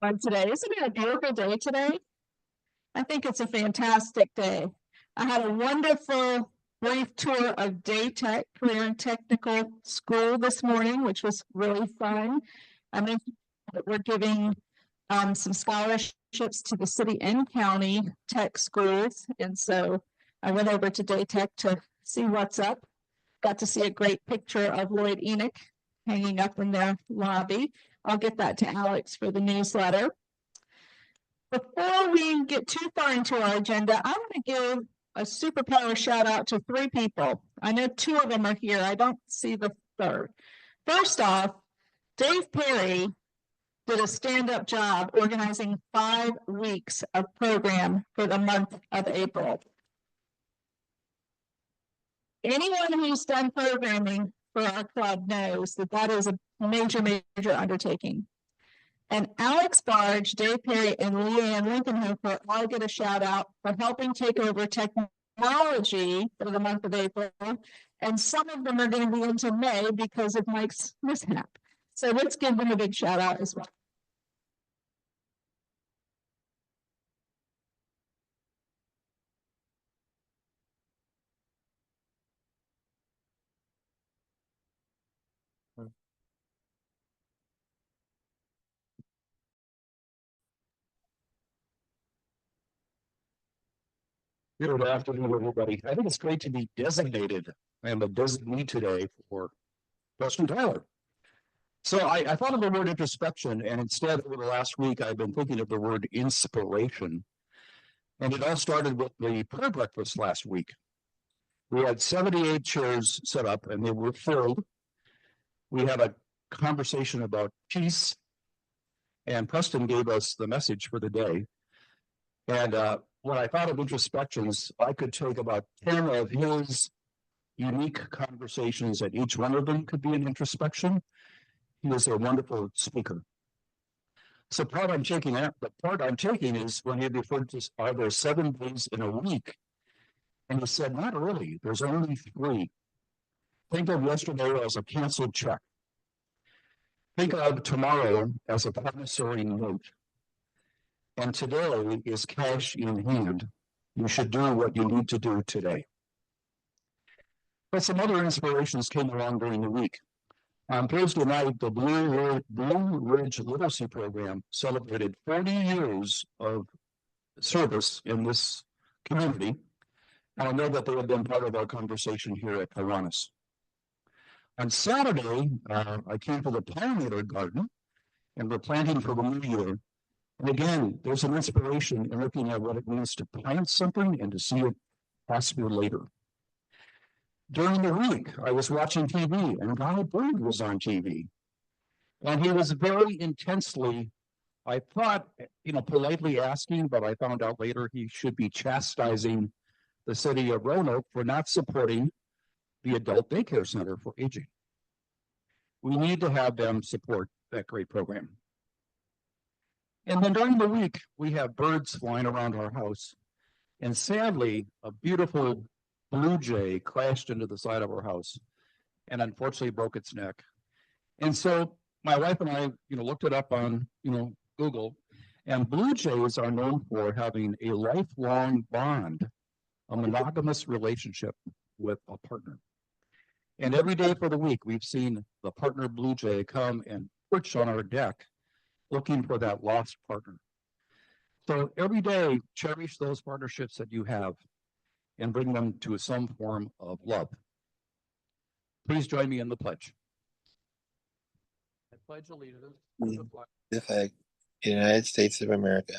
On today. Isn't it a beautiful day today? I think it's a fantastic day. I had a wonderful brief tour of Day Tech Career and Technical School this morning, which was really fun. I mentioned that we're giving some scholarships to the city and county tech schools. And so I went over to Day Tech to see what's up. Got to see a great picture of Lloyd Enoch hanging up in their lobby. I'll get that to Alex for the newsletter. Before we get too far into our agenda, I'm going to give a superpower shout out to 3 people. I know 2 of them are here. I don't see the third. First off, Dave Perry did a stand-up job organizing 5 weeks of program for the month of April. Anyone who's done programming for our club knows that that is a major undertaking. And Alex Barge, Dave Perry, and Leanne Lincolnhofer all get a shout out for helping take over technology for the month of April. And some of them are going to be into May because of Mike's mishap. So let's give them a big shout out as well. Good afternoon, everybody. I think it's great to be designated. I am a designee today for Preston Tyler. So I thought of the word introspection, and instead, over the last week, I've been thinking of the word inspiration. And it all started with the prayer breakfast last week. We had 78 chairs set up, and they were filled. We had a conversation about peace, and Preston gave us the message for the day. And when I thought of introspections, I could take about 10 of his unique conversations, and each one of them could be an introspection. He was a wonderful speaker. So the part I'm taking is when he referred to, are there 7 days in a week? And he said, not really, there's only 3. Think of yesterday as a canceled check. Think of tomorrow as a promissory note. And today is cash in hand. You should do what you need to do today. But some other inspirations came along during the week. On Thursday night, the Blue Ridge Literacy Program celebrated 40 years of service in this community. And I know that they have been part of our conversation here at Kiwanis. On Saturday, I came to the pollinator garden, and we're planting for the new year. And again, there's an inspiration in looking at what it means to plant something and to see it prosper later. During the week, I was watching TV, and Guy Bird was on TV. And he was very intensely, I thought, politely asking, but I found out later he should be chastising the city of Roanoke for not supporting the adult daycare center for aging. We need to have them support that great program. And then during the week, we have birds flying around our house. And sadly, a beautiful blue jay crashed into the side of our house and unfortunately broke its neck. And so my wife and I, looked it up on, Google, and blue jays are known for having a lifelong bond, a monogamous relationship with a partner. And every day for the week, we've seen the partner blue jay come and perch on our deck looking for that lost partner. So every day, cherish those partnerships that you have and bring them to some form of love. Please join me in the pledge. I pledge allegiance to the flag, United States of America,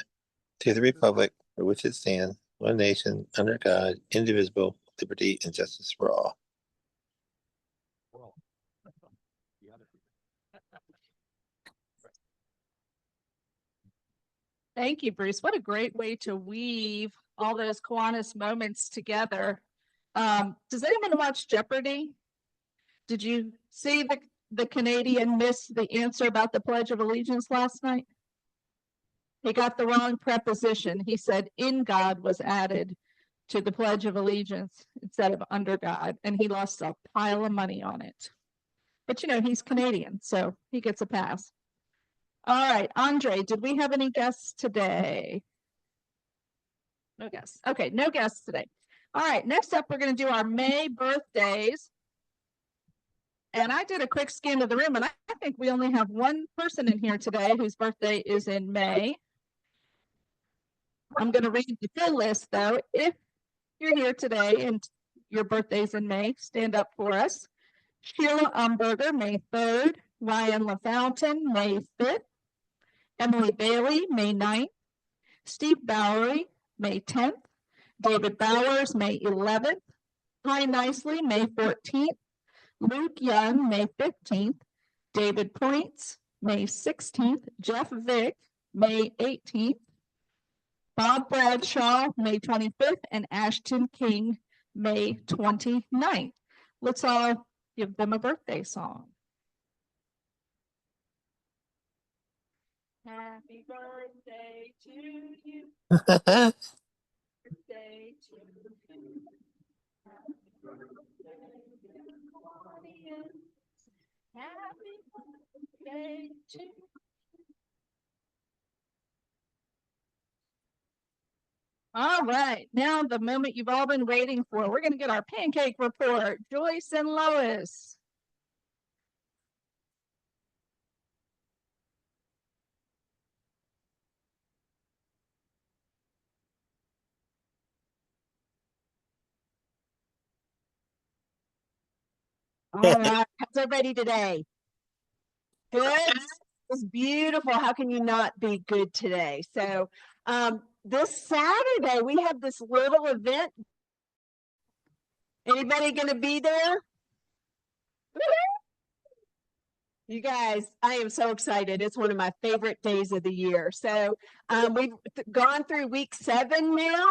to the republic for which it stands, one nation, under God, indivisible, liberty and justice for all. Thank you, Bruce. What a great way to weave all those Kiwanis moments together. Does anyone watch Jeopardy? Did you see the Canadian miss the answer about the Pledge of Allegiance last night? He got the wrong preposition. He said in God was added to the Pledge of Allegiance instead of under God, and he lost a pile of money on it. But he's Canadian, so he gets a pass. All right, Andre, did we have any guests today? No guests. Okay, no guests today. All right, next up, we're going to do our May birthdays. And I did a quick scan of the room, and I think we only have one person in here today whose birthday is in May. I'm going to read the full list, though. If you're here today and your birthday's in May, stand up for us. Sheila Umberger, May 3rd. Ryan LaFountain, May 5th. Emily Bailey, May 9th. Steve Bowery, May 10th. David Bowers, May 11th. Hi Nicely, May 14th. Luke Young, May 15th. David Points, May 16th. Jeff Vick, May 18th. Bob Bradshaw, May 25th. And Ashton King, May 29th. Let's all give them a birthday song. Happy birthday to you. Birthday to you. Happy birthday, Kiwanis. Happy birthday to you. All right, now the moment you've all been waiting for. We're going to get our pancake report. Joyce and Lois. All right, how's everybody today? Good. It's beautiful. How can you not be good today? So this Saturday we have this little event. Anybody going to be there? You guys, I am so excited. It's one of my favorite days of the year. So we've gone through week 7 now.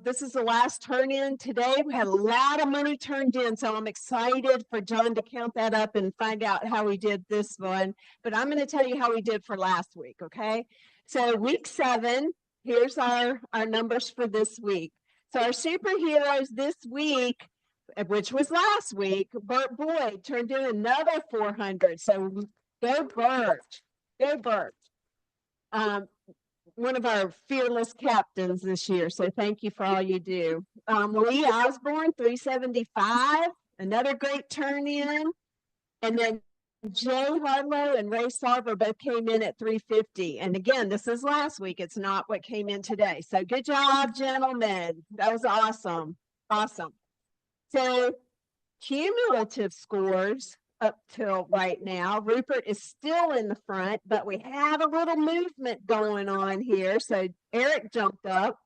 This is the last turn in today. We had a lot of money turned in, so I'm excited for John to count that up and find out how we did this one. But I'm going to tell you how we did for last week, okay? So week 7, here's our numbers for this week. So our superheroes this week, which was last week, Bert Boyd turned in another 400. So go Bert, go Bert. One of our fearless captains this year. So thank you for all you do. Lee Osborne, 375, another great turn in. And then Jay Harlow and Ray Sarver both came in at 350. And again, this is last week. It's not what came in today. So good job, gentlemen. That was awesome. Awesome. So cumulative scores up till right now, Rupert is still in the front, but we have a little movement going on here. So Eric jumped up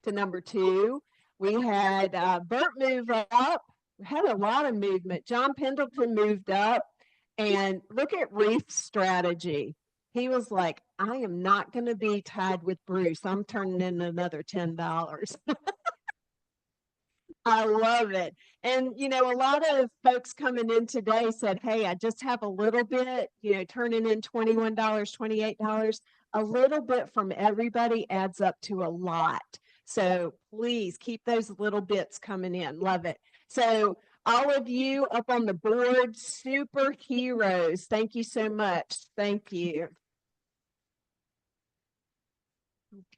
to number 2. We had Bert move up. We had a lot of movement. John Pendleton moved up. And look at Reef's strategy. He was like, I am not going to be tied with Bruce. I'm turning in another $10. I love it. And, you know, a lot of folks coming in today said, hey, I just have a little bit, you know, turning in $21, $28. A little bit from everybody adds up to a lot. So please keep those little bits coming in. Love it. So all of you up on the board, superheroes, thank you so much. Thank you.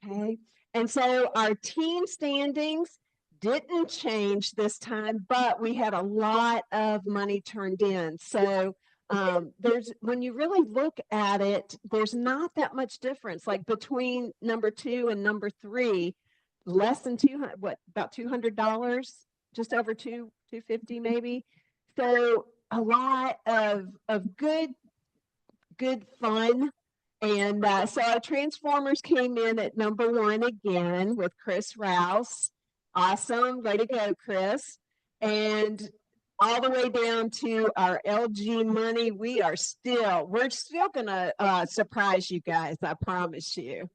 Okay. And so our team standings didn't change this time, but we had a lot of money turned in. So there's, when you really look at it, there's not that much difference. Like between number 2 and number 3, less than 200, what, about $200, just over $250 maybe. So a lot of good fun. And so our Transformers came in at number 1 again with Chris Rouse. Awesome. Way to go, Chris. And all the way down to our LG money. We're still going to surprise you guys. I promise you.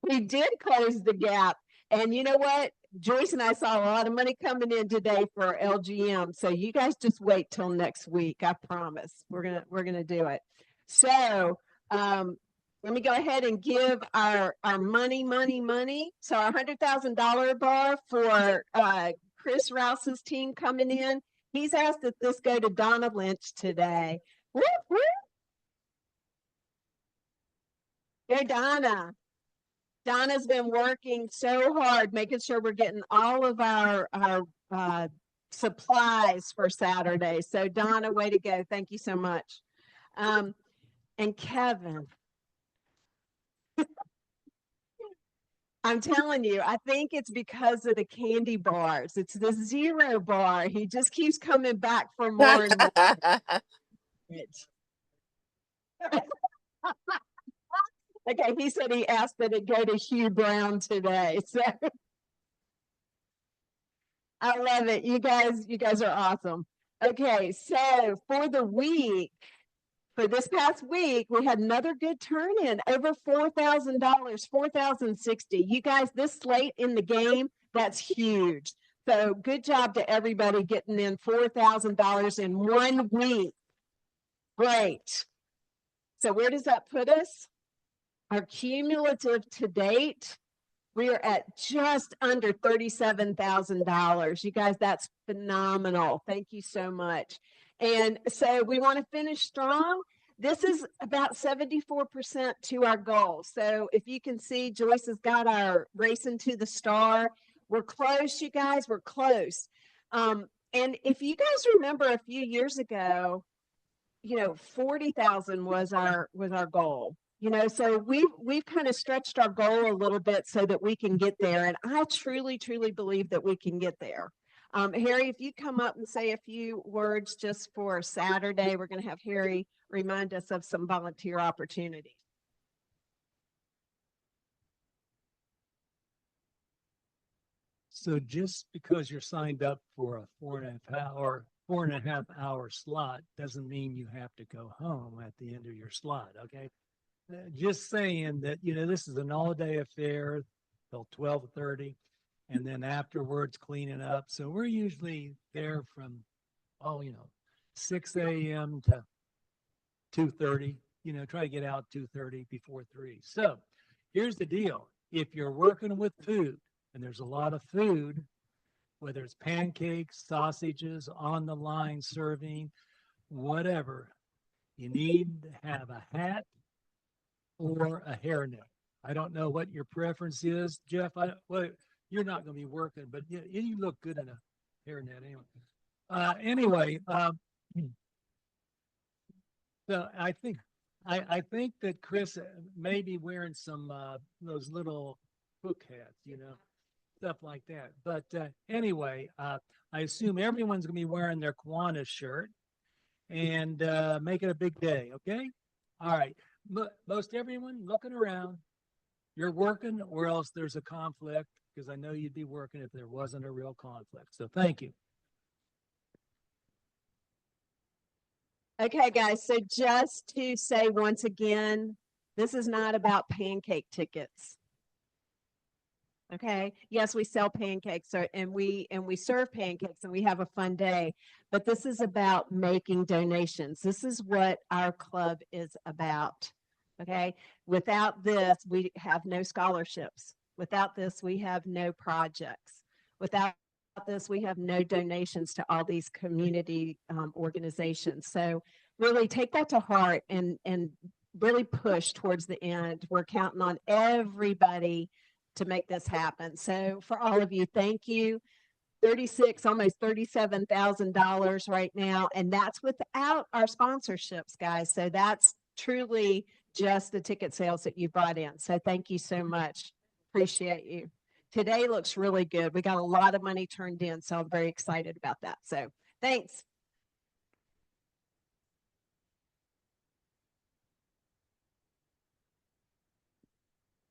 We did close the gap. And you know what? Joyce and I saw a lot of money coming in today for LGM. So you guys just wait till next week. I promise. We're going to do it. So, let me go ahead and give our money. So our $100,000 bar for Chris Rouse's team coming in. He's asked that this go to Donna Lynch today. Woo, woo. Go Donna. Donna's been working so hard, making sure we're getting all of our supplies for Saturday. So Donna, way to go. Thank you so much. And Kevin. I'm telling you, I think it's because of the candy bars. It's the 0 bar. He just keeps coming back for more and more. Okay, he said he asked that it go to Hugh Brown today. So I love it. You guys are awesome. Okay, so for the week, for this past week, we had another good turn in, over $4,000, $4,060. You guys, this late in the game, that's huge. So good job to everybody getting in $4,000 in 1 week. Great. So where does that put us? Our cumulative to date, we are at just under $37,000. You guys, that's phenomenal. Thank you so much. And so we want to finish strong. This is about 74% to our goal. So if you can see, Joyce has got our racing to the star. We're close, you guys, we're close. And if you guys remember a few years ago, 40,000 was our goal. So we've kind of stretched our goal a little bit so that we can get there. And I truly, truly believe that we can get there. Harry, if you come up and say a few words just for Saturday, we're going to have Harry remind us of some volunteer opportunities. So just because you're signed up for a 4.5 hour slot doesn't mean you have to go home at the end of your slot. Okay. Just saying that, this is an all day affair till 12:30 and then afterwards cleaning up. So we're usually there from, 6 a.m. to 2:30, try to get out 2:30 before 3. So here's the deal. If you're working with food and there's a lot of food, whether it's pancakes, sausages, on the line serving, whatever, you need to have a hat or a hairnet. I don't know what your preference is, Jeff. You're not going to be working, but you look good in a hairnet anyway. So I think that Chris may be wearing some those little hook hats, stuff like that. But anyway, I assume everyone's going to be wearing their Kiwanis shirt and make it a big day. Okay. All right. Most everyone looking around, you're working or else there's a conflict, because I know you'd be working if there wasn't a real conflict. So thank you. Okay, guys. So just to say once again, this is not about pancake tickets. Okay. Yes, we sell pancakes and we serve pancakes and we have a fun day, but this is about making donations. This is what our club is about. Okay. Without this, we have no scholarships. Without this, we have no projects. Without this, we have no donations to all these community organizations. So really take that to heart and really push towards the end. We're counting on everybody to make this happen. So for all of you, thank you. Almost $37,000 right now. And that's without our sponsorships, guys. So that's truly just the ticket sales that you brought in. So thank you so much. Appreciate you. Today looks really good. We got a lot of money turned in, so I'm very excited about that. So thanks.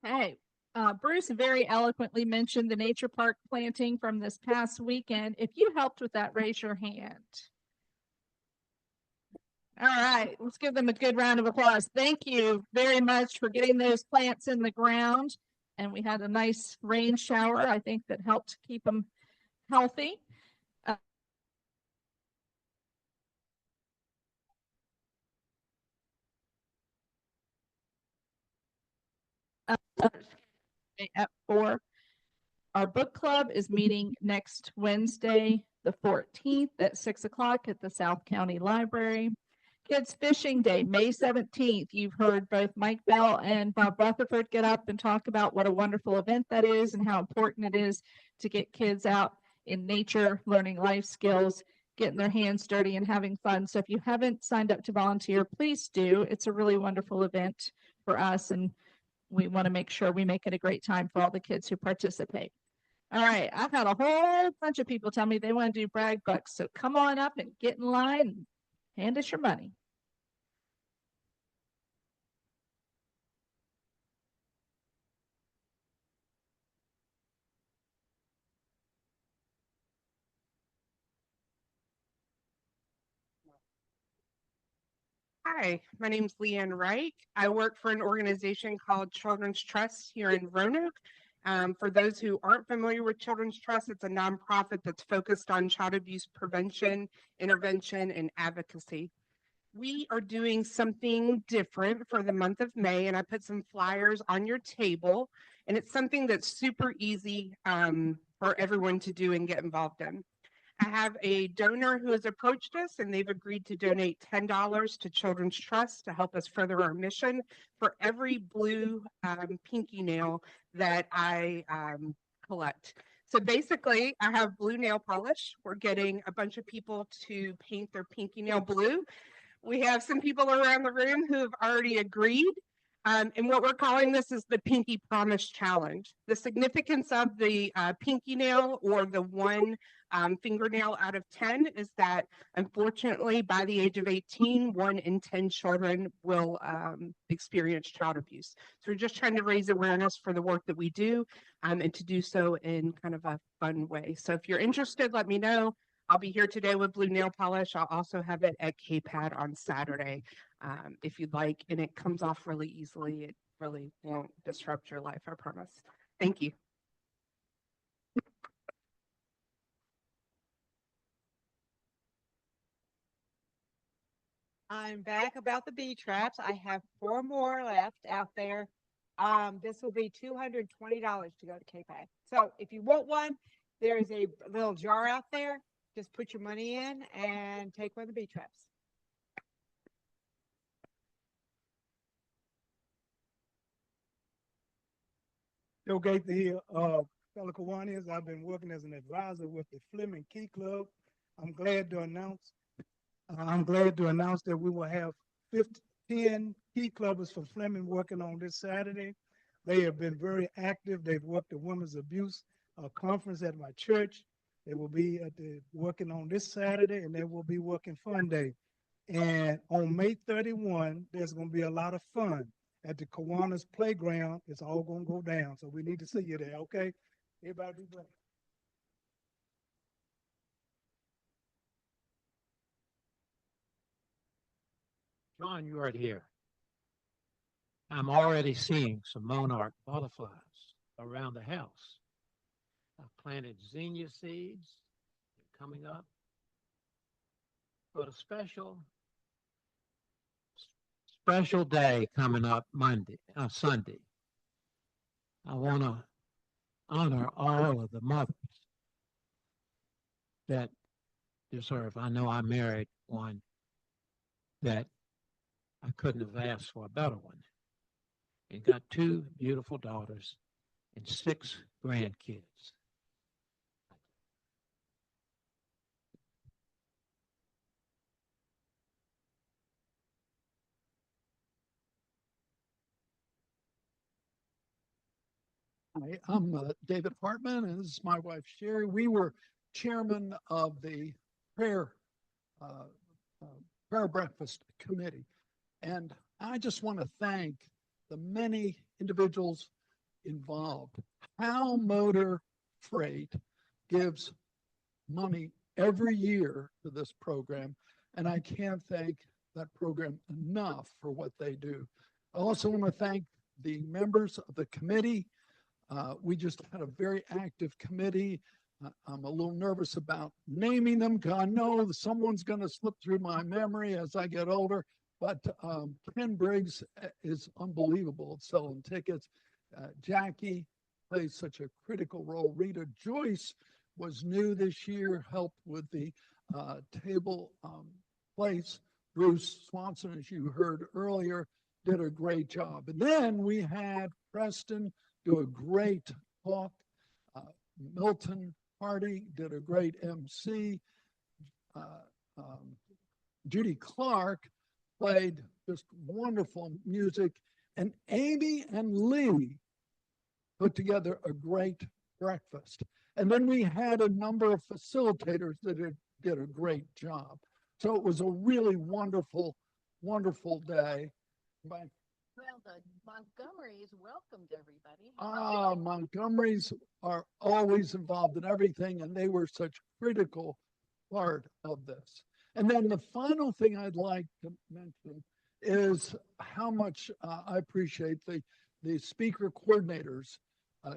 Hey, Bruce very eloquently mentioned the nature park planting from this past weekend. If you helped with that, raise your hand. All right, let's give them a good round of applause. Thank you very much for getting those plants in the ground. And we had a nice rain shower, I think, that helped keep them healthy. At 4. Our book club is meeting next Wednesday, the 14th at 6 o'clock at the South County Library. Kids Fishing Day, May 17th. You've heard both Mike Bell and Bob Rutherford get up and talk about what a wonderful event that is and how important it is to get kids out in nature, learning life skills, getting their hands dirty and having fun. So if you haven't signed up to volunteer, please do. It's a really wonderful event for us, and we want to make sure we make it a great time for all the kids who participate. All right, I've had a whole bunch of people tell me they want to do brag bucks. So come on up and get in line and hand us your money. Hi, my name is Leanne Wright. I work for an organization called Children's Trust here in Roanoke. For those who aren't familiar with Children's Trust, it's a nonprofit that's focused on child abuse prevention, intervention, and advocacy. We are doing something different for the month of May, and I put some flyers on your table, and it's something that's super easy for everyone to do and get involved in. I have a donor who has approached us and they've agreed to donate $10 to Children's Trust to help us further our mission for every blue pinky nail that I collect. So basically, I have blue nail polish. We're getting a bunch of people to paint their pinky nail blue. We have some people around the room who have already agreed. And what we're calling this is the Pinky Promise Challenge. The significance of the pinky nail or the one fingernail out of 10 is that unfortunately by the age of 18, 1 in 10 children will experience child abuse. So we're just trying to raise awareness for the work that we do and to do so in kind of a fun way. So if you're interested, let me know. I'll be here today with blue nail polish. I'll also have it at KPAD on Saturday if you'd like, and it comes off really easily. It really won't disrupt your life, I promise. Thank you. I'm back about the bee traps. I have 4 more left out there. This will be $220 to go to KPAD. So if you want one, there's a little jar out there. Just put your money in and take one of the bee traps. Okay, the fellow Kiwanis, I've been working as an advisor with the Fleming Key Club. I'm glad to announce that we will have 10 key clubbers from Fleming working on this Saturday. They have been very active. They've worked the women's abuse conference at my church. They will be working on this Saturday, and they will be working Fun Day. And on May 31, there's going to be a lot of fun at the Kiwanis Playground. It's all going to go down, so we need to see you there, okay? Everybody be blessed. John, you are here. I'm already seeing some monarch butterflies around the house. I've planted zinnia seeds. They're coming up. But a special day coming up Sunday. I want to honor all of the mothers that deserve. I know I married one that I couldn't have asked for a better one, and got 2 beautiful daughters and 6 grandkids. Hi, I'm David Hartman, and this is my wife Sherry. We were chairman of the prayer breakfast committee, and I just want to thank the many individuals involved. How Motor Freight gives money every year to this program, and I can't thank that program enough for what they do. I also want to thank the members of the committee. We just had a very active committee. I'm a little nervous about naming them because I know someone's going to slip through my memory as I get older. But Ken Briggs is unbelievable at selling tickets. Jackie plays such a critical role. Rita Joyce was new this year, helped with the table place Bruce Swanson, as you heard earlier, did a great job. And then we had Preston do a great talk. Milton Hardy did a great MC. Judy Clark played just wonderful music. And Amy and Lee put together a great breakfast. And then we had a number of facilitators that did a great job. So it was a really wonderful, wonderful day. Well, the Montgomerys welcomed everybody. Montgomerys are always involved in everything, and they were such a critical part of this. And then the final thing I'd like to mention is how much I appreciate the speaker coordinators.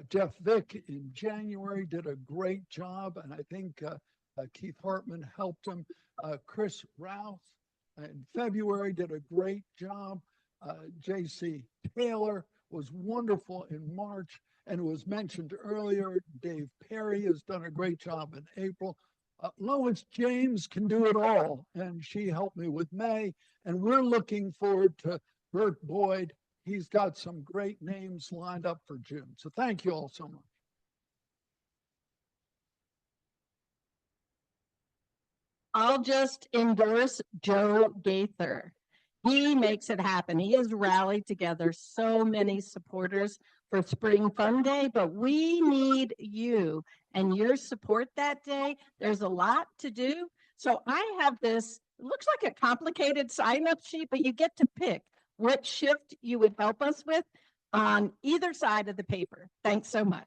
Jeff Vick in January did a great job, and I think Keith Hartman helped him. Chris Rouse in February did a great job. J.C. Taylor was wonderful in March, and it was mentioned earlier, Dave Perry has done a great job in April. Lois James can do it all, and she helped me with May, and we're looking forward to Bert Boyd. He's got some great names lined up for June. So thank you all so much. I'll just endorse Joe Gaither. He makes it happen. He has rallied together so many supporters for Spring Fun Day, but we need you and your support that day. There's a lot to do. So I have this, it looks like a complicated sign-up sheet, but you get to pick what shift you would help us with on either side of the paper. Thanks so much.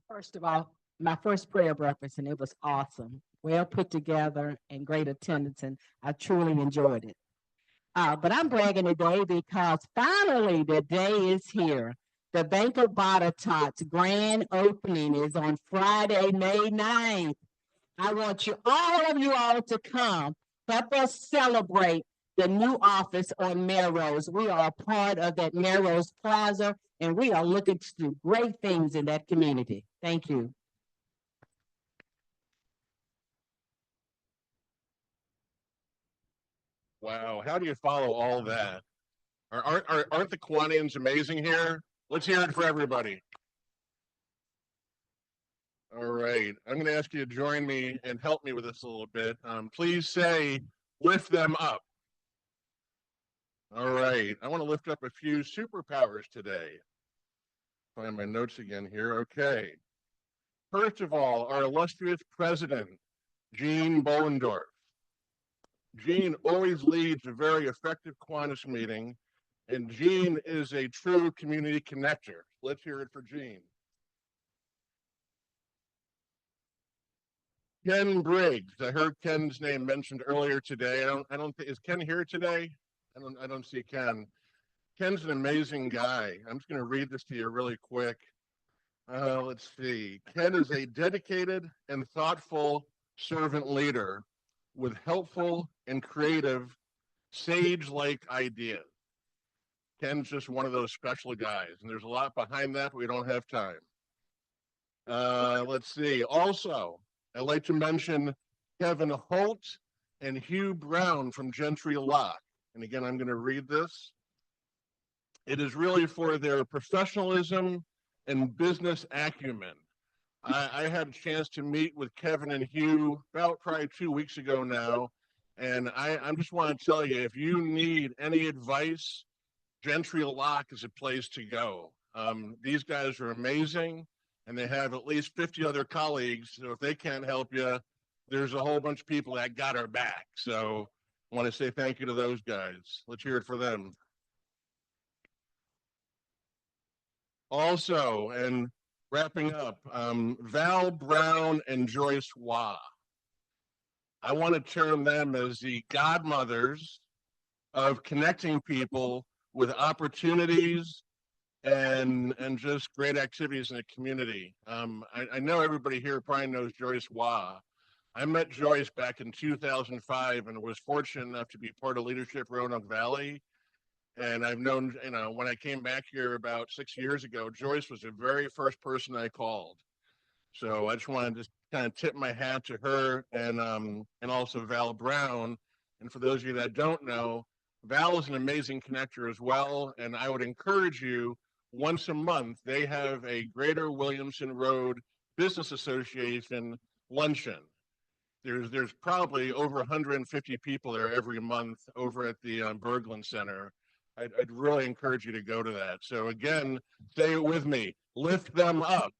First of all, my first prayer breakfast, and it was awesome, well put together and great attendance, and I truly enjoyed it. But I'm bragging today because finally the day is here. The Bank of Botetourt's grand opening is on Friday, May 9th. I want all of you all to come. Help us celebrate the new office on Melrose. We are a part of that Melrose Plaza, and we are looking to do great things in that community. Thank you. Wow, how do you follow all that? Aren't the Kiwanis amazing here? Let's hear it for everybody. All right, I'm going to ask you to join me and help me with this a little bit. Please say, lift them up. All right, I want to lift up a few superpowers today. Find my notes again here. Okay. First of all, our illustrious president, Gene Bollendorf. Gene always leads a very effective Kiwanis meeting, and Gene is a true community connector. Let's hear it for Gene. Ken Briggs. I heard Ken's name mentioned earlier today. I don't think, is Ken here today? I don't see Ken. Ken's an amazing guy. I'm just going to read this to you really quick. Let's see. Ken is a dedicated and thoughtful servant leader with helpful and creative, sage-like ideas. Ken's just one of those special guys, and there's a lot behind that, but we don't have time. Let's see. Also, I'd like to mention Kevin Holt and Hugh Brown from Gentry Lock. And again, I'm going to read this. It is really for their professionalism and business acumen. I had a chance to meet with Kevin and Hugh about probably 2 weeks ago now. And I just want to tell you, if you need any advice, Gentry Lock is a place to go. These guys are amazing, and they have at least 50 other colleagues. So if they can't help you, there's a whole bunch of people that got our back. So I want to say thank you to those guys. Let's hear it for them. Also, and wrapping up, Val Brown and Joyce Waugh. I want to term them as the godmothers of connecting people with opportunities and just great activities in the community. I know everybody here probably knows Joyce Waugh. I met Joyce back in 2005 and was fortunate enough to be part of Leadership Roanoke Valley. And I've known, when I came back here about 6 years ago, Joyce was the very first person I called. So I just wanted to kind of tip my hat to her and also Val Brown. And for those of you that don't know, Val is an amazing connector as well. And I would encourage you, once a month, they have a Greater Williamson Road Business Association luncheon. There's probably over 150 people there every month over at the Berglund Center. I'd really encourage you to go to that. So again, say it with me, lift them up.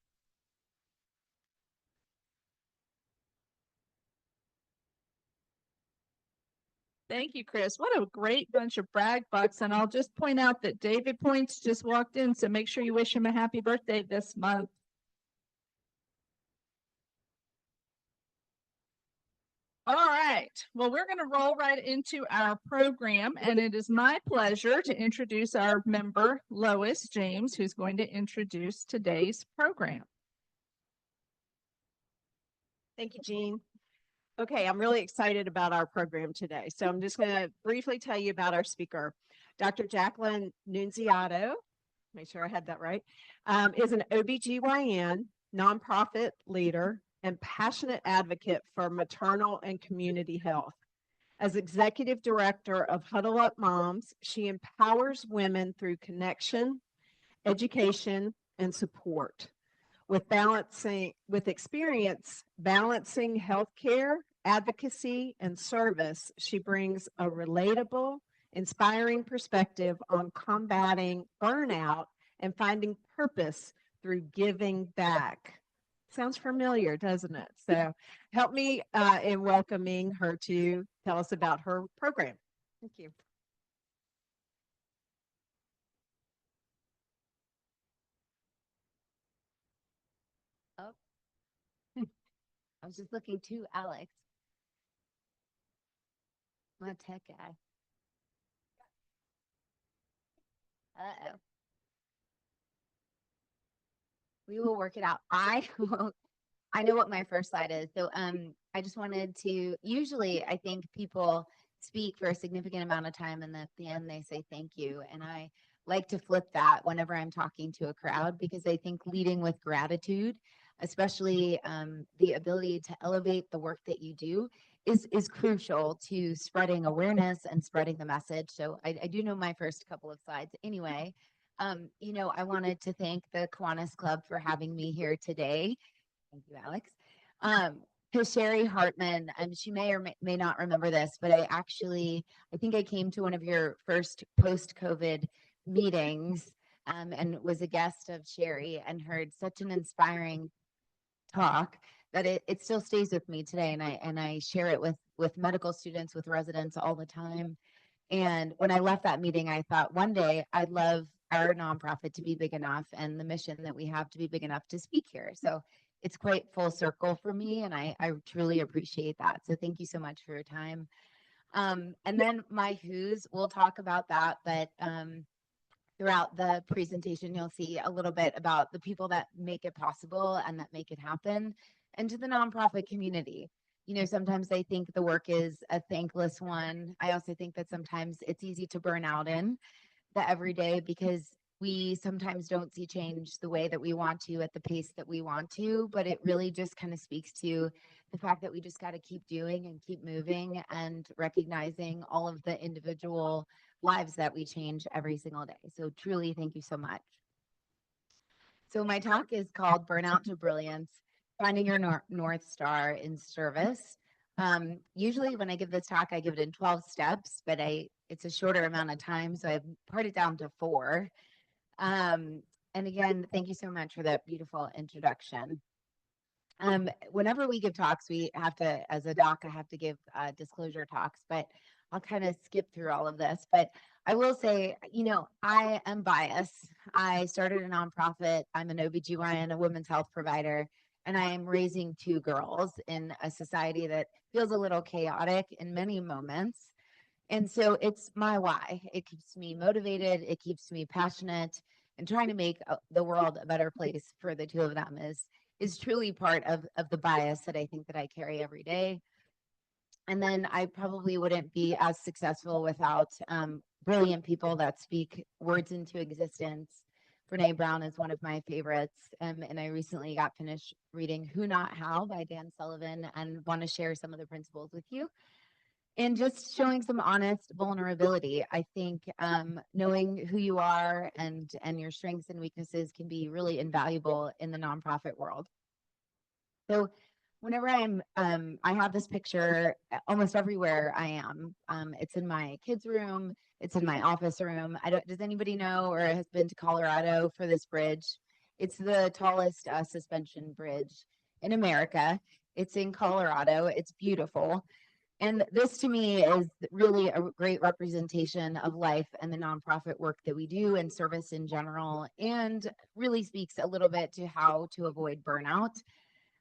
Thank you, Chris. What a great bunch of brag bucks. And I'll just point out that David Points just walked in, so make sure you wish him a happy birthday this month. All right. Well, we're going to roll right into our program, and it is my pleasure to introduce our member, Lois James, who's going to introduce today's program. Thank you, Jean. Okay, I'm really excited about our program today. So I'm just going to briefly tell you about our speaker. Dr. Jacqueline Nunziato, make sure I had that right, is an OBGYN, nonprofit leader, and passionate advocate for maternal and community health. As executive director of Huddle Up Moms, she empowers women through connection, education, and support. With experience balancing healthcare, advocacy, and service, she brings a relatable, inspiring perspective on combating burnout and finding purpose through giving back. Sounds familiar, doesn't it? So help me in welcoming her to tell us about her program. Thank you. I was just looking to Alex. I'm a tech guy. Uh-oh. We will work it out. I know what my first slide is. So I just wanted to, usually I think people speak for a significant amount of time and at the end they say thank you. And I like to flip that whenever I'm talking to a crowd because I think leading with gratitude, especially the ability to elevate the work that you do is crucial to spreading awareness and spreading the message. So I do know my first couple of slides anyway. I wanted to thank the Kiwanis Club for having me here today. Thank you, Alex. To Sherry Hartman, she may or may not remember this, but I think I came to one of your first post-COVID meetings and was a guest of Sherry and heard such an inspiring talk that it still stays with me today. And I share it with medical students, with residents all the time. And when I left that meeting, I thought one day I'd love our nonprofit to be big enough and the mission that we have to be big enough to speak here. So it's quite full circle for me, and I truly appreciate that. So thank you so much for your time. And then my who's, we'll talk about that, but throughout the presentation, you'll see a little bit about the people that make it possible and that make it happen, and to the nonprofit community. Sometimes I think the work is a thankless one. I also think that sometimes it's easy to burn out in the everyday because we sometimes don't see change the way that we want to at the pace that we want to, but it really just kind of speaks to the fact that we just got to keep doing and keep moving and recognizing all of the individual lives that we change every single day. So truly, thank you so much. So my talk is called Burnout to Brilliance, Finding Your North Star in Service. Usually when I give this talk, I give it in 12 steps, but it's a shorter amount of time, so I've pared it down to 4. And again, thank you so much for that beautiful introduction. Whenever we give talks, we have to, as a doc, I have to give disclosure talks, but I'll kind of skip through all of this. But I will say, I am biased. I started a nonprofit. I'm an OBGYN, a women's health provider, and I am raising 2 girls in a society that feels a little chaotic in many moments. And so it's my why. It keeps me motivated. It keeps me passionate, and trying to make the world a better place for the 2 of them is truly part of the bias that I think that I carry every day. And then I probably wouldn't be as successful without brilliant people that speak words into existence. Brene Brown is one of my favorites. And I recently got finished reading Who Not How by Dan Sullivan and want to share some of the principles with you. And just showing some honest vulnerability. I think knowing who you are and your strengths and weaknesses can be really invaluable in the nonprofit world. So whenever I have this picture almost everywhere I am. It's in my kids' room. It's in my office room. Does anybody know or has been to Colorado for this bridge? It's the tallest suspension bridge in America. It's in Colorado. It's beautiful. And this to me is really a great representation of life and the nonprofit work that we do and service in general, and really speaks a little bit to how to avoid burnout.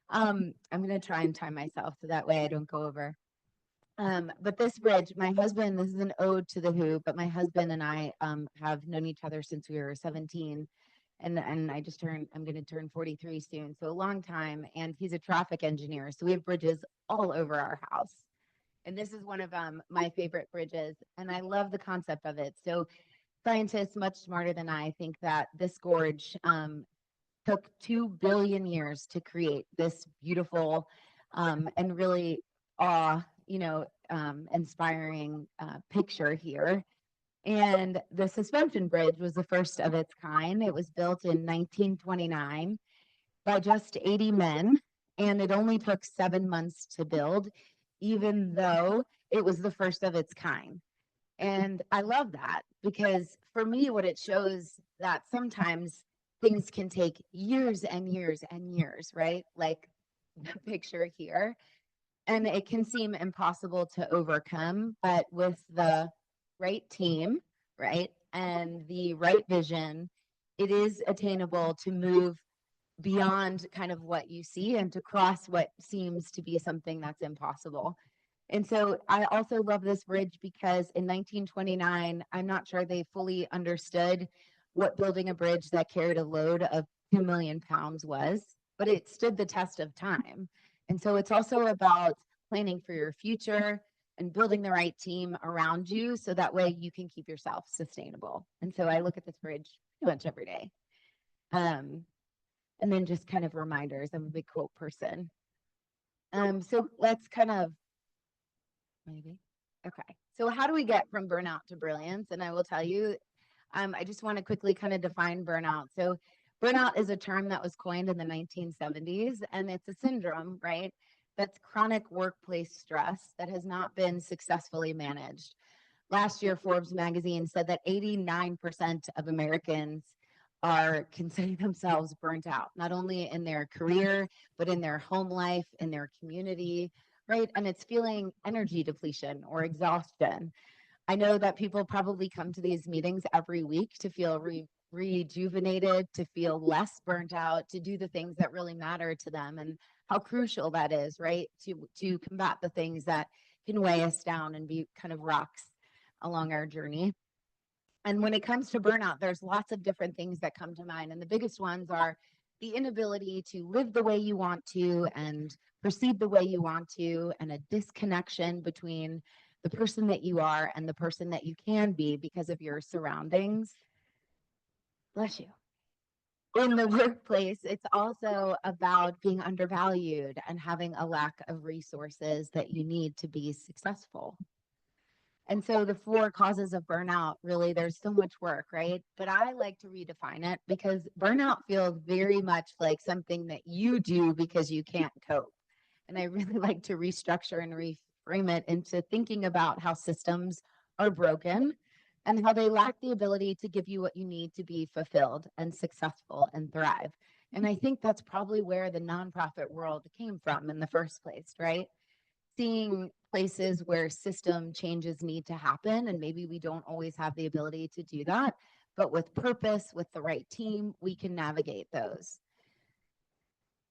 I'm going to try and time myself so that way I don't go over. But this bridge, my husband, this is an ode to the Who, but my husband and I have known each other since we were 17. And I'm going to turn 43 soon. So a long time. And he's a traffic engineer. So we have bridges all over our house. And this is one of my favorite bridges. And I love the concept of it. So scientists much smarter than I think that this gorge took 2 billion years to create this beautiful and really inspiring picture here. And the suspension bridge was the first of its kind. It was built in 1929 by just 80 men, and it only took 7 months to build, even though it was the first of its kind. And I love that because for me, what it shows that sometimes things can take years and years and years, right? Like the picture here. And it can seem impossible to overcome, but with the right team, right, and the right vision, it is attainable to move beyond kind of what you see and to cross what seems to be something that's impossible. And so I also love this bridge because in 1929, I'm not sure they fully understood what building a bridge that carried a load of 2 million pounds was, but it stood the test of time. And so it's also about planning for your future and building the right team around you so that way you can keep yourself sustainable. And so I look at this bridge pretty much every day. And then just kind of reminders. I'm a big quote person. So let's kind of maybe. Okay. So how do we get from burnout to brilliance? And I will tell you, I just want to quickly kind of define burnout. So burnout is a term that was coined in the 1970s, and it's a syndrome, right? That's chronic workplace stress that has not been successfully managed. Last year, Forbes magazine said that 89% of Americans are considering themselves burnt out, not only in their career, but in their home life, in their community, right? And it's feeling energy depletion or exhaustion. I know that people probably come to these meetings every week to feel rejuvenated, to feel less burnt out, to do the things that really matter to them, and how crucial that is, right? To combat the things that can weigh us down and be kind of rocks along our journey. And when it comes to burnout, there's lots of different things that come to mind. And the biggest ones are the inability to live the way you want to and proceed the way you want to, and a disconnection between the person that you are and the person that you can be because of your surroundings. Bless you. In the workplace, it's also about being undervalued and having a lack of resources that you need to be successful. And so the 4 causes of burnout, really, there's so much work, right? But I like to redefine it because burnout feels very much like something that you do because you can't cope. And I really like to restructure and reframe it into thinking about how systems are broken and how they lack the ability to give you what you need to be fulfilled and successful and thrive. And I think that's probably where the nonprofit world came from in the first place, right? Seeing places where system changes need to happen, and maybe we don't always have the ability to do that, but with purpose, with the right team, we can navigate those.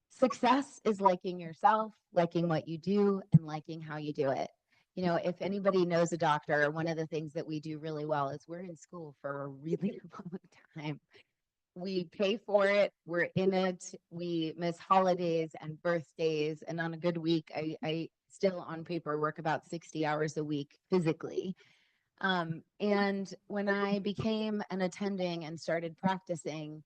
Success is liking yourself, liking what you do, and liking how you do it. You know, if anybody knows a doctor, one of the things that we do really well is we're in school for a really long time. we pay for it, we're in it, we miss holidays and birthdays, and on a good week, I still on paper work about 60 hours a week physically. And when I became an attending and started practicing,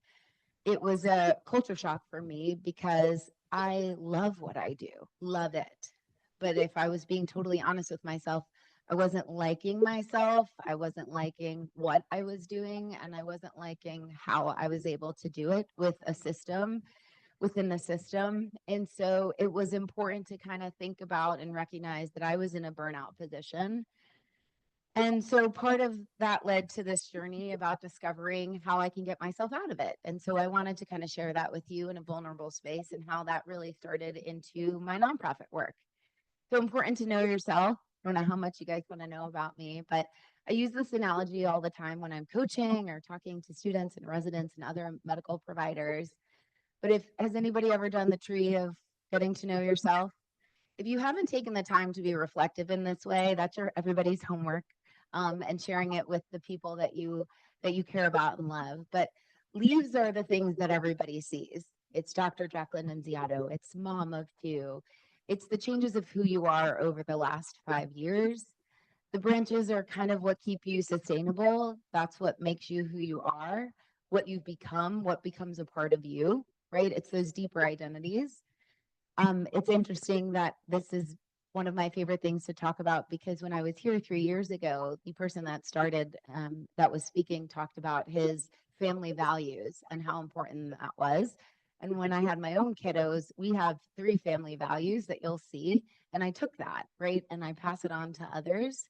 it was a culture shock for me because I love what I do, love it. But if I was being totally honest with myself, I wasn't liking myself. I wasn't liking what I was doing, and I wasn't liking how I was able to do it with a system within the system. And so it was important to kind of think about and recognize that I was in a burnout position. And so part of that led to this journey about discovering how I can get myself out of it. And so I wanted to kind of share that with you in a vulnerable space and how that really started into my nonprofit work. So important to know yourself. I don't know how much you guys want to know about me, but I use this analogy all the time when I'm coaching or talking to students and residents and other medical providers. But has anybody ever done the tree of getting to know yourself? If you haven't taken the time to be reflective in this way, that's everybody's homework, and sharing it with the people that you care about and love. But leaves are the things that everybody sees. It's Dr. Jacqueline Nunziato. It's mom of two. It's the changes of who you are over the last 5 years. The branches are kind of what keep you sustainable. That's what makes you who you are, what you've become, what becomes a part of you, right? It's those deeper identities. It's interesting that this is one of my favorite things to talk about because when I was here 3 years ago, the person that started, that was speaking, talked about his family values and how important that was. And when I had my own kiddos, we have 3 family values that you'll see. And I took that, right? And I pass it on to others.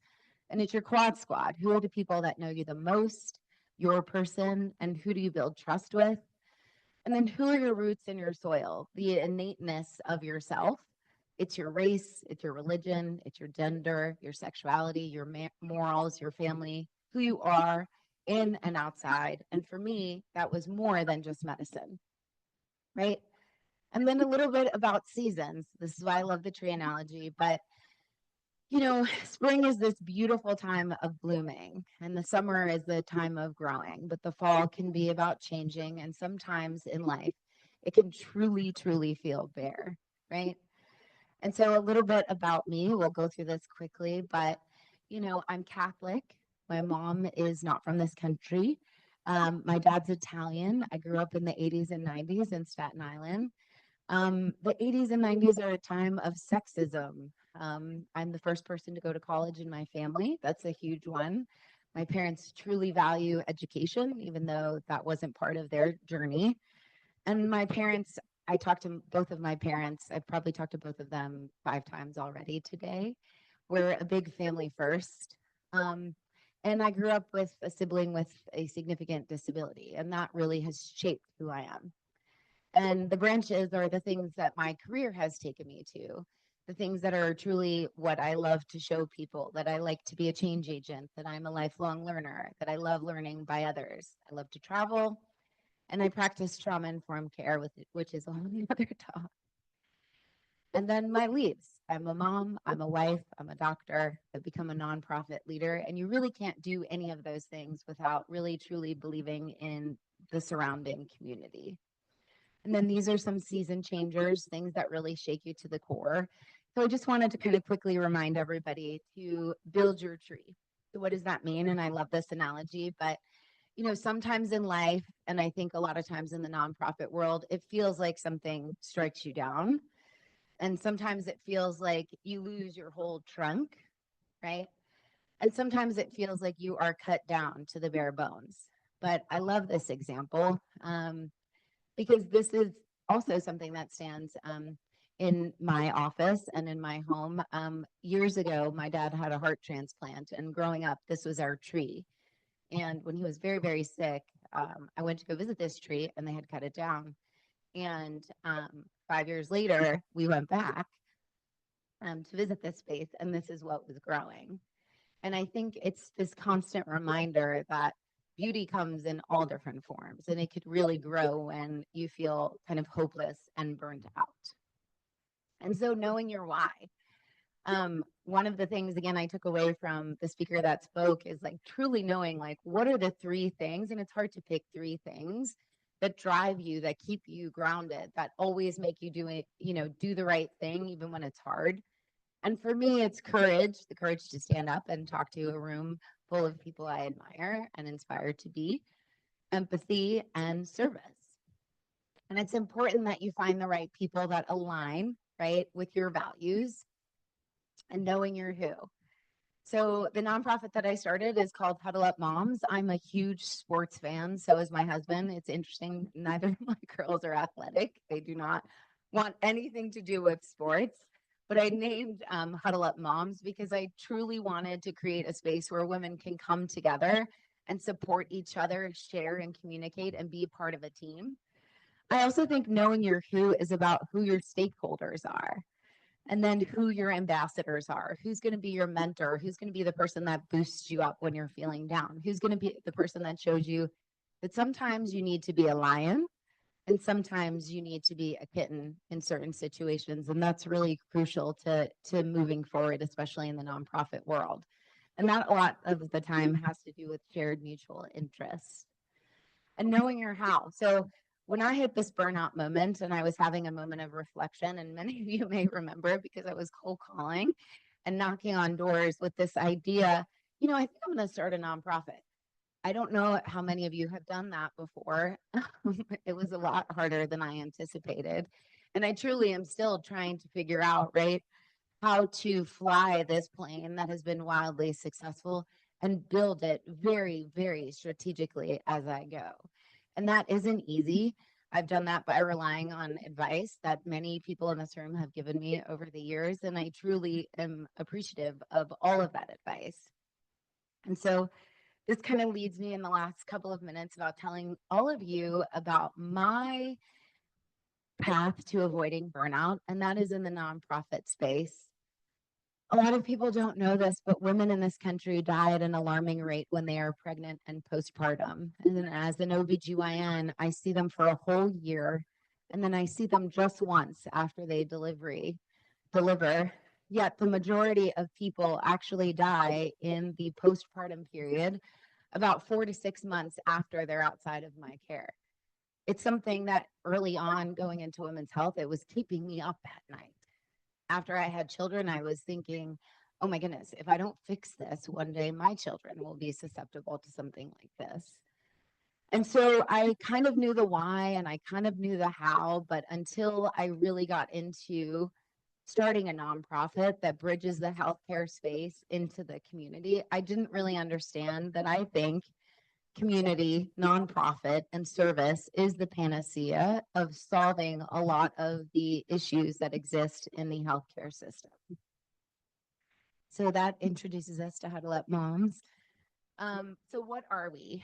And it's your quad squad. Who are the people that know you the most, your person, and who do you build trust with? And then who are your roots in your soil, the innateness of yourself. It's your race, it's your religion, it's your gender, your sexuality, your morals, your family, who you are in and outside. And for me, that was more than just medicine, right? And then a little bit about seasons. This is why I love the tree analogy, but spring is this beautiful time of blooming, and the summer is the time of growing, but the fall can be about changing. And sometimes in life, it can truly, truly feel bare, right? And so, a little bit about me, we'll go through this quickly, but I'm Catholic. My mom is not from this country. My dad's Italian. I grew up in the 80s and 90s in Staten Island. The 80s and 90s are a time of sexism. I'm the first person to go to college in my family. That's a huge one. My parents truly value education, even though that wasn't part of their journey. And my parents, I talked to both of my parents. I've probably talked to both of them 5 times already today. We're a big family first. And I grew up with a sibling with a significant disability, and that really has shaped who I am. And the branches are the things that my career has taken me to, the things that are truly what I love to show people, that I like to be a change agent, that I'm a lifelong learner, that I love learning by others. I love to travel, and I practice trauma-informed care, which is a whole other talk. And then my leaves. I'm a mom, I'm a wife, I'm a doctor, I've become a nonprofit leader, and you really can't do any of those things without really truly believing in the surrounding community. And then these are some season changers, things that really shake you to the core. So I just wanted to kind of quickly remind everybody to build your tree. So what does that mean? And I love this analogy, but sometimes in life, and I think a lot of times in the nonprofit world, it feels like something strikes you down. And sometimes it feels like you lose your whole trunk, right? And sometimes it feels like you are cut down to the bare bones. But I love this example. Because this is also something that stands in my office and in my home. Years ago, my dad had a heart transplant, and growing up, this was our tree. And when he was very, very sick, I went to go visit this tree, and they had cut it down. And 5 years later, we went back to visit this space, and this is what was growing. And I think it's this constant reminder that beauty comes in all different forms, and it could really grow when you feel kind of hopeless and burned out. And so knowing your why. One of the things, again, I took away from the speaker that spoke is like truly knowing like what are the 3 things, and it's hard to pick 3 things that drive you, that keep you grounded, that always make you do it, do the right thing, even when it's hard. And for me, it's courage, the courage to stand up and talk to a room full of people I admire and inspire to be, empathy, and service. And it's important that you find the right people that align, right, with your values and knowing your who. So the nonprofit that I started is called Huddle Up Moms. I'm a huge sports fan. So is my husband. It's interesting. Neither of my girls are athletic. They do not want anything to do with sports. But I named Huddle Up Moms because I truly wanted to create a space where women can come together and support each other, share and communicate and be part of a team. I also think knowing your who is about who your stakeholders are. And then who your ambassadors are, who's going to be your mentor, who's going to be the person that boosts you up when you're feeling down, who's going to be the person that shows you that sometimes you need to be a lion and sometimes you need to be a kitten in certain situations. And that's really crucial to moving forward, especially in the nonprofit world. And that a lot of the time has to do with shared mutual interests and knowing your how. So when I hit this burnout moment and I was having a moment of reflection, and many of you may remember because I was cold calling and knocking on doors with this idea, I think I'm going to start a nonprofit. I don't know how many of you have done that before. It was a lot harder than I anticipated. And I truly am still trying to figure out, right, how to fly this plane that has been wildly successful and build it very, very strategically as I go. And that isn't easy. I've done that by relying on advice that many people in this room have given me over the years. And I truly am appreciative of all of that advice. And so this kind of leads me in the last couple of minutes about telling all of you about my path to avoiding burnout, and that is in the nonprofit space. A lot of people don't know this, but women in this country die at an alarming rate when they are pregnant and postpartum. And then as an OBGYN, I see them for a whole year, and then I see them just once after they deliver. Yet the majority of people actually die in the postpartum period, about 4 to 6 months after they're outside of my care. It's something that early on going into women's health, it was keeping me up at night. After I had children, I was thinking, oh my goodness, if I don't fix this, one day my children will be susceptible to something like this. And so I kind of knew the why and I kind of knew the how, but until I really got into starting a nonprofit that bridges the healthcare space into the community, I didn't really understand that I think community, nonprofit, and service is the panacea of solving a lot of the issues that exist in the healthcare system. So that introduces us to Huddle Up Moms. So what are we?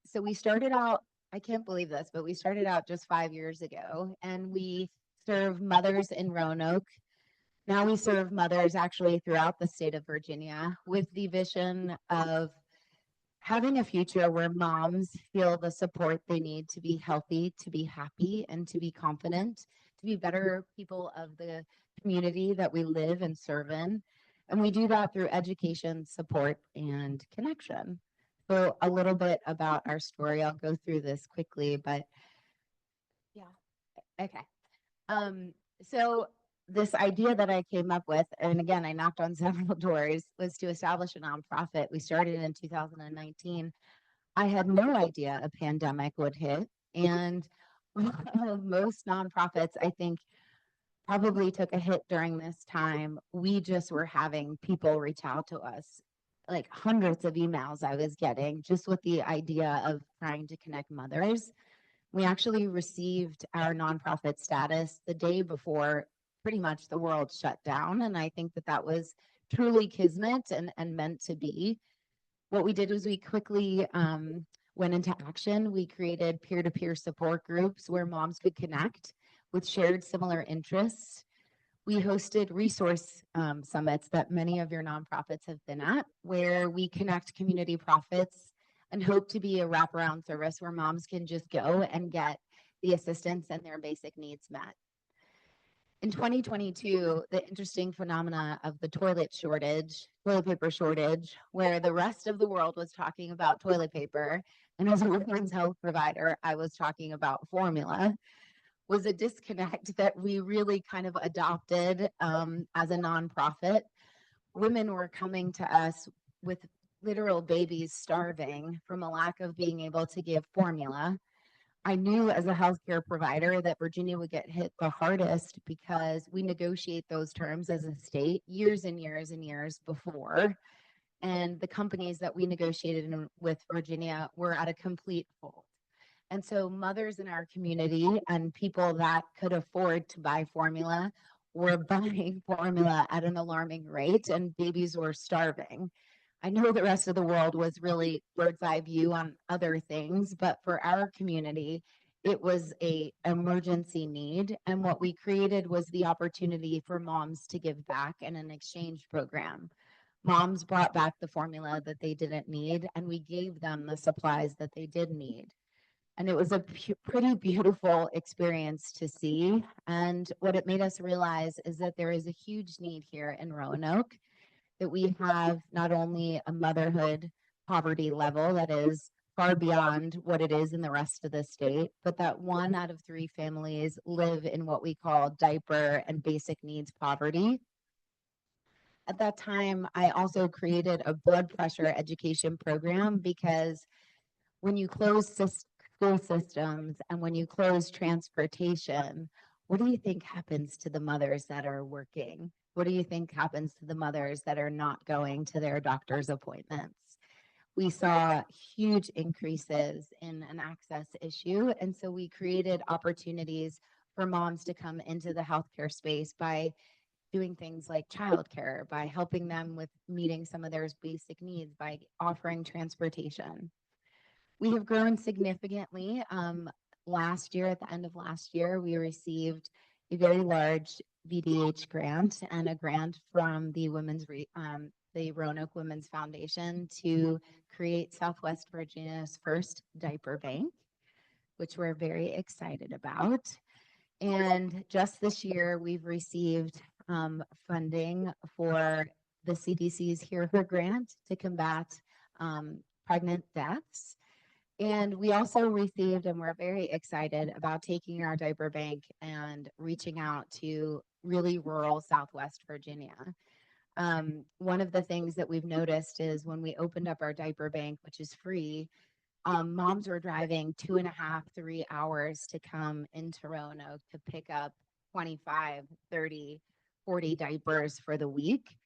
So we started out, I can't believe this, but we started out just 5 years ago, and we serve mothers in Roanoke. Now we serve mothers actually throughout the state of Virginia with the vision of having a future where moms feel the support they need to be healthy, to be happy, and to be confident, to be better people of the community that we live and serve in. And we do that through education, support, and connection. So a little bit about our story. I'll go through this quickly, but yeah, okay. So this idea that I came up with, and again, I knocked on several doors, was to establish a nonprofit. We started in 2019. I had no idea a pandemic would hit. And most nonprofits, I think, probably took a hit during this time. We just were having people reach out to us, like hundreds of emails I was getting just with the idea of trying to connect mothers. We actually received our nonprofit status the day before pretty much the world shut down. And I think that that was truly kismet and meant to be. What we did was we quickly went into action. We created peer-to-peer support groups where moms could connect with shared similar interests. We hosted resource summits that many of your nonprofits have been at, where we connect community profits and hope to be a wraparound service where moms can just go and get the assistance and their basic needs met. In 2022, the interesting phenomena of the toilet paper shortage, where the rest of the world was talking about toilet paper and as a women's health provider, I was talking about formula, was a disconnect that we really kind of adopted as a nonprofit. Women were coming to us with literal babies starving from a lack of being able to give formula. I knew as a healthcare provider that Virginia would get hit the hardest because we negotiate those terms as a state years and years and years before. And the companies that we negotiated with Virginia were at a complete halt. And so mothers in our community and people that could afford to buy formula were buying formula at an alarming rate, and babies were starving. I know the rest of the world was really bird's eye view on other things, but for our community, it was a emergency need. And what we created was the opportunity for moms to give back in an exchange program. Moms brought back the formula that they didn't need, and we gave them the supplies that they did need. And it was a pretty beautiful experience to see. And what it made us realize is that there is a huge need here in Roanoke, that we have not only a motherhood poverty level that is far beyond what it is in the rest of the state, but that 1 out of 3 families live in what we call diaper and basic needs poverty. At that time, I also created a blood pressure education program because when you close school systems and when you close transportation, what do you think happens to the mothers that are working? What do you think happens to the mothers that are not going to their doctor's appointments? We saw huge increases in an access issue. And so we created opportunities for moms to come into the healthcare space by doing things like childcare, by helping them with meeting some of their basic needs, by offering transportation. We have grown significantly. Last year, at the end of last year, we received a very large VDH grant and a grant from the the Roanoke Women's Foundation to create Southwest Virginia's first diaper bank, which we're very excited about. And just this year, we've received funding for the CDC's Here Her grant to combat pregnant deaths. And we also received, and we're very excited about taking our diaper bank and reaching out to really rural Southwest Virginia. One of the things that we've noticed is when we opened up our diaper bank, which is free, moms were driving 2.5, 3 hours to come into Roanoke to pick up 25, 30, 40 diapers for the week.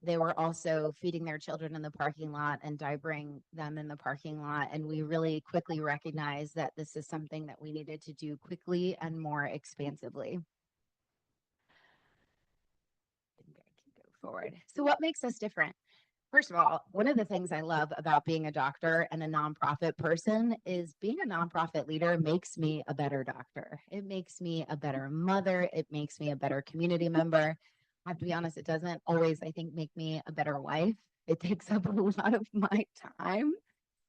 They were also feeding their children in the parking lot and diapering them in the parking lot. And we really quickly recognized that this is something that we needed to do quickly and more expansively. I think I can go forward. So what makes us different? First of all, one of the things I love about being a doctor and a nonprofit person is being a nonprofit leader makes me a better doctor. It makes me a better mother. It makes me a better community member. I have to be honest, it doesn't always, I think, make me a better wife. It takes up a lot of my time.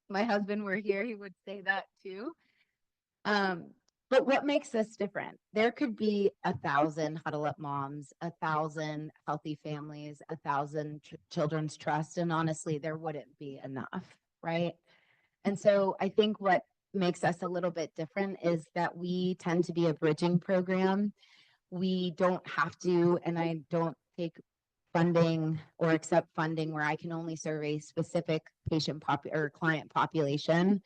My husband were here, he would say that too. But what makes us different? There could be 1,000 Huddle Up moms, 1,000 healthy families, 1,000 children's trust, and honestly, there wouldn't be enough, right? And so I think what makes us a little bit different is that we tend to be a bridging program. We don't have to, and I don't take funding or accept funding where I can only serve a specific patient or client population.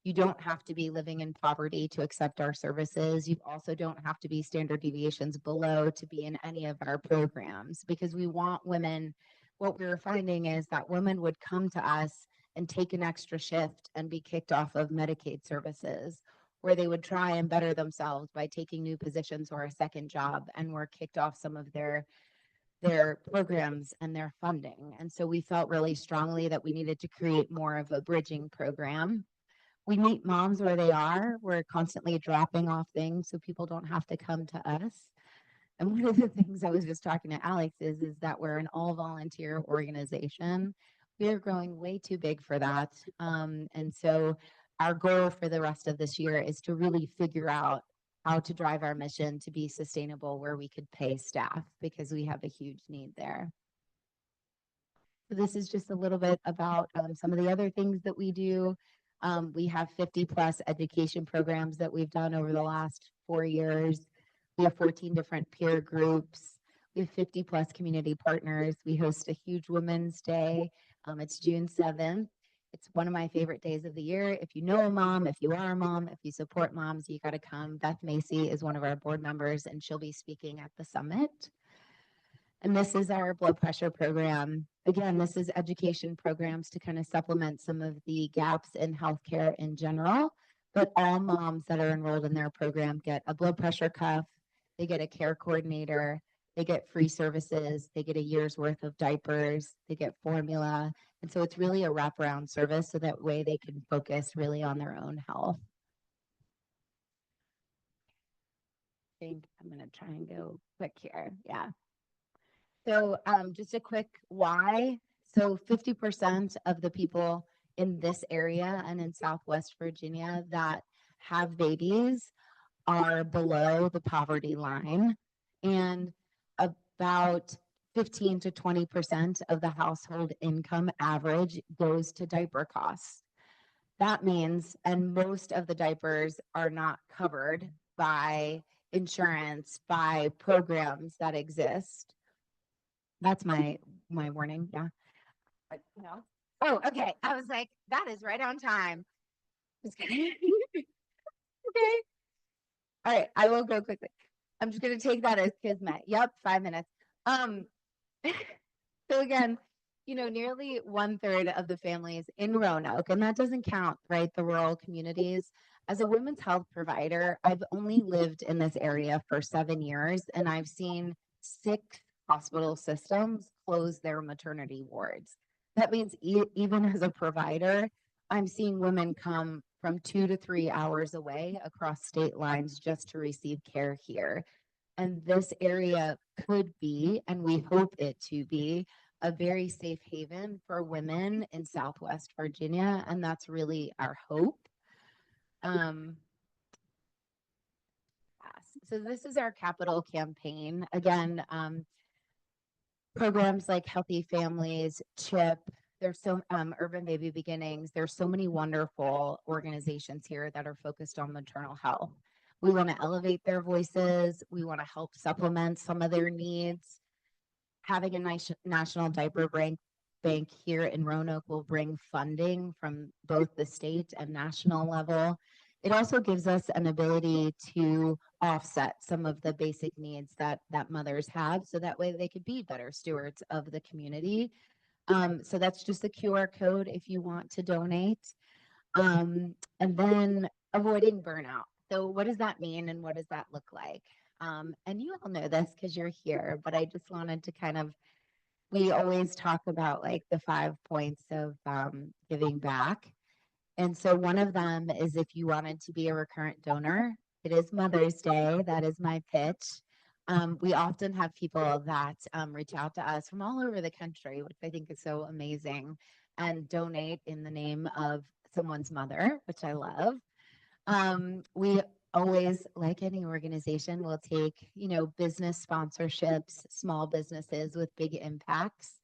You don't have to be living in poverty to accept our services. You also don't have to be standard deviations below to be in any of our programs, because we want women. What we're finding is that women would come to us and take an extra shift and be kicked off of Medicaid services, where they would try and better themselves by taking new positions or a second job, and were kicked off some of their programs and their funding. And so we felt really strongly that we needed to create more of a bridging program. We meet moms where they are. We're constantly dropping off things so people don't have to come to us. And one of the things I was just talking to Alex is that we're an all volunteer organization. We are growing way too big for that. And so our goal for the rest of this year is to really figure out how to drive our mission to be sustainable, where we could pay staff, because we have a huge need there. So this is just a little bit about some of the other things that we do. We have 50+ education programs that we've done over the last 4 years. We have 14 different peer groups. We have 50+ community partners. We host a huge Women's Day. It's June 7th. It's one of my favorite days of the year. If you know a mom, if you are a mom, if you support moms, you got to come. Beth Macy is one of our board members, and she'll be speaking at the summit. And this is our blood pressure program. Again, this is education programs to kind of supplement some of the gaps in healthcare in general. But all moms that are enrolled in their program get a blood pressure cuff, they get a care coordinator, they get free services, they get a year's worth of diapers, they get formula. And so it's really a wraparound service so that way they can focus really on their own health. I think I'm going to try and go quick here. Yeah. So just a quick why. So 50% of the people in this area and in Southwest Virginia that have babies are below the poverty line, and about 15 to 20% of the household income average goes to diaper costs. That means, and most of the diapers are not covered by insurance, by programs that exist. That's my warning. Yeah. No. Oh, okay. I was like, that is right on time. Just kidding. Okay. All right. I will go quickly. I'm just going to take that as kismet. Yep. 5 minutes. So again, nearly 1/3 of the families in Roanoke, and that doesn't count, right, the rural communities. As a women's health provider, I've only lived in this area for 7 years, and I've seen 6 hospital systems close their maternity wards. That means even as a provider, I'm seeing women come from 2 to 3 hours away across state lines just to receive care here. And this area could be, and we hope it to be, a very safe haven for women in Southwest Virginia. And that's really our hope. So this is our capital campaign. Again, programs like Healthy Families, CHIP, there's so Urban Baby Beginnings. There's so many wonderful organizations here that are focused on maternal health. We want to elevate their voices. We want to help supplement some of their needs. Having a nice national diaper bank here in Roanoke will bring funding from both the state and national level. It also gives us an ability to offset some of the basic needs that mothers have, so that way they could be better stewards of the community. So that's just a QR code if you want to donate. And then avoiding burnout. So what does that mean and what does that look like? And you all know this because you're here, but I just wanted to we always talk about like the 5 points of giving back. And so one of them is if you wanted to be a recurrent donor, it is Mother's Day. That is my pitch. We often have people that reach out to us from all over the country, which I think is so amazing, and donate in the name of someone's mother, which I love. We always, like any organization, will take, business sponsorships, small businesses with big impacts.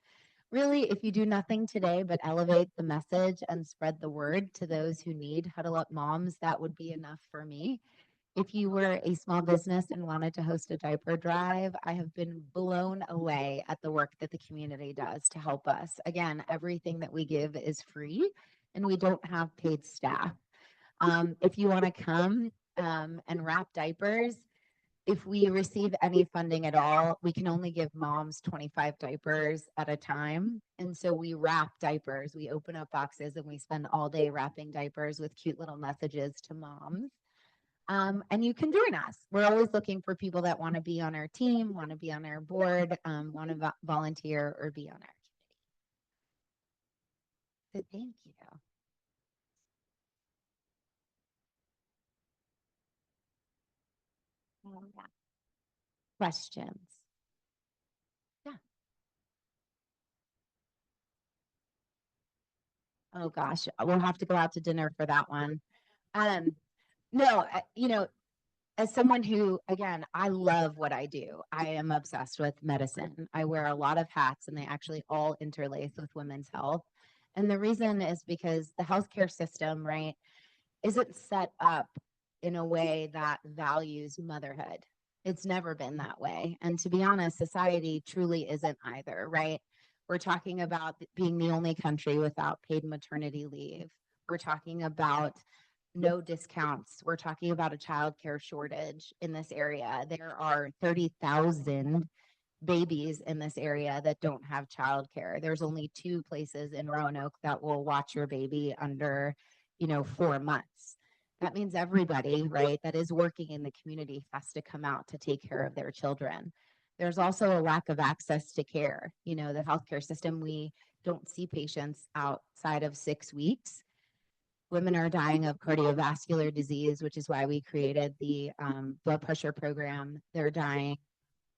Really, if you do nothing today but elevate the message and spread the word to those who need Huddle Up Moms, that would be enough for me. If you were a small business and wanted to host a diaper drive, I have been blown away at the work that the community does to help us. Again, everything that we give is free and we don't have paid staff. If you want to come and wrap diapers, if we receive any funding at all, we can only give moms 25 diapers at a time. And so we wrap diapers. We open up boxes and we spend all day wrapping diapers with cute little messages to moms. And you can join us. We're always looking for people that want to be on our team, want to be on our board, want to volunteer or be on our committee. So thank you. Yeah. Questions? Yeah. Oh gosh, we'll have to go out to dinner for that one. No, as someone who, again, I love what I do. I am obsessed with medicine. I wear a lot of hats and they actually all interlace with women's health. And the reason is because the healthcare system, right, isn't set up in a way that values motherhood. It's never been that way. And to be honest, society truly isn't either, right? We're talking about being the only country without paid maternity leave. We're talking about no discounts. We're talking about a childcare shortage in this area. There are 30,000 babies in this area that don't have childcare. There's only 2 places in Roanoke that will watch your baby under, 4 months. That means everybody, right, that is working in the community has to come out to take care of their children. There's also a lack of access to care. The healthcare system, we don't see patients outside of 6 weeks. Women are dying of cardiovascular disease, which is why we created the blood pressure program. They're dying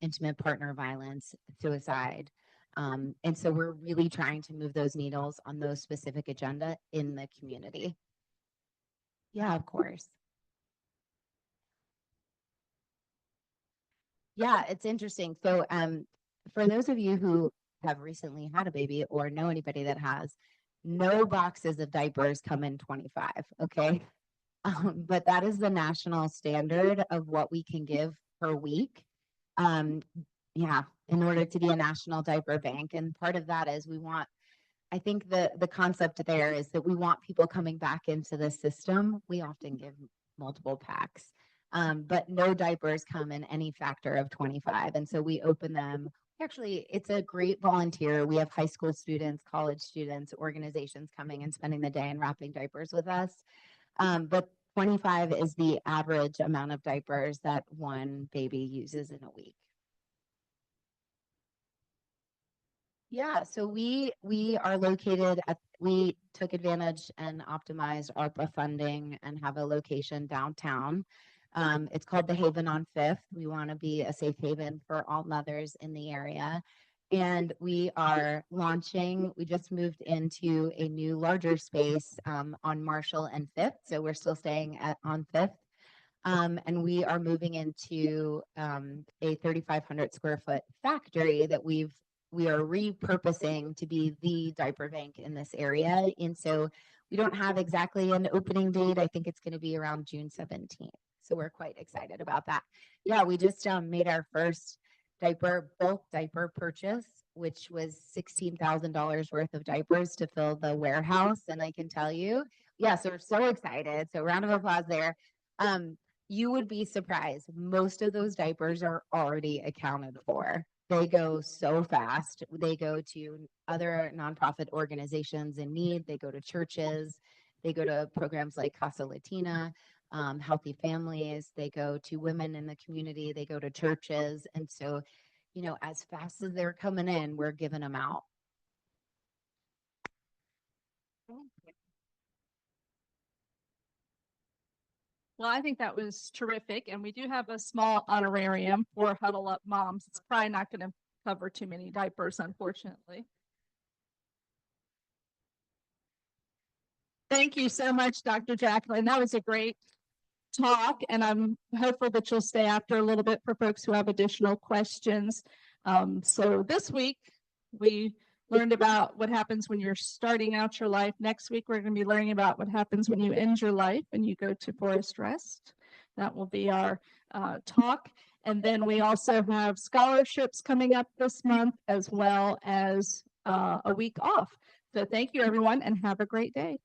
intimate partner violence, suicide. And so we're really trying to move those needles on those specific agenda in the community. Yeah, of course. Yeah, it's interesting. So for those of you who have recently had a baby or know anybody that has, no boxes of diapers come in 25, okay? But that is the national standard of what we can give per week. Yeah, in order to be a national diaper bank. And part of that is I think the concept there is that we want people coming back into the system. We often give multiple packs, but no diapers come in any factor of 25. And so we open them. Actually, it's a great volunteer. We have high school students, college students, organizations coming and spending the day and wrapping diapers with us. But 25 is the average amount of diapers that one baby uses in a week. Yeah, so we are located we took advantage and optimized ARPA funding and have a location downtown. It's called the Haven on 5th. We want to be a safe haven for all mothers in the area. And we are launching, we just moved into a new larger space on Marshall and 5th. So we're still staying on 5th. And we are moving into a 3,500 square foot factory that we are repurposing to be the diaper bank in this area. And so we don't have exactly an opening date. I think it's going to be around June 17th. So we're quite excited about that. Yeah, we just made our first bulk diaper purchase, which was $16,000 worth of diapers to fill the warehouse. And I can tell you, yeah, so we're so excited. So round of applause there. You would be surprised. Most of those diapers are already accounted for. They go so fast. They go to other nonprofit organizations in need. They go to churches. They go to programs like Casa Latina, Healthy Families. They go to women in the community. They go to churches. And so, as fast as they're coming in, we're giving them out. Well, I think that was terrific. And we do have a small honorarium for Huddle Up Moms. It's probably not going to cover too many diapers, unfortunately. Thank you so much, Dr. Jacqueline. That was a great talk, and I'm hopeful that you'll stay after a little bit for folks who have additional questions. So this week, we learned about what happens when you're starting out your life. Next week, we're going to be learning about what happens when you end your life and you go to forest rest. That will be our talk. And then we also have scholarships coming up this month, as well as a week off. So thank you, everyone, and have a great day.